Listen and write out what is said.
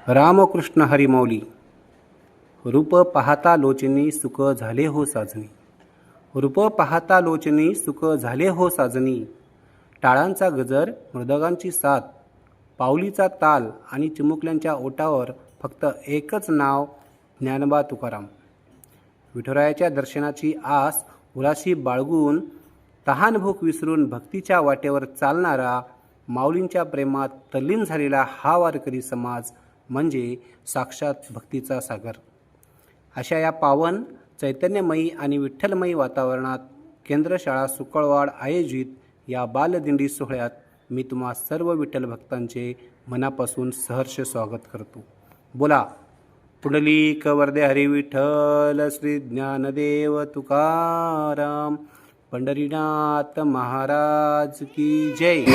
रामकृष्ण हरिमौली. रूप पाहता लोचनी सुख झाले हो साजनी. रूप पाहता लोचनी सुख झाले हो साजनी. टाळांचा गजर, मृदगांची साथ, पाऊलीचा ताल आणि चिमुकल्यांच्या ओठावर फक्त एकच नाव, ज्ञानोबा तुकाराम. विठुरायाच्या दर्शनाची आस उराशी बाळगून, तहानभूक विसरून भक्तीच्या वाटेवर चालणारा, माऊलींच्या प्रेमात तल्लीन झालेला हा वारकरी समाज म्हणजे साक्षात भक्तीचा सागर. अशा या पावन, चैतन्यमयी आणि विठ्ठलमयी वातावरणात केंद्रशाळा सुकळवाड आयोजित या बालदिंडी सोहळ्यात मी तुम्हा सर्व विठ्ठल भक्तांचे मनापासून सहर्ष स्वागत करतो. बोला पुंडलिक वरदे हरी विठ्ठल श्री ज्ञानदेव तुकाराम. पंढरीनाथ महाराज की जय.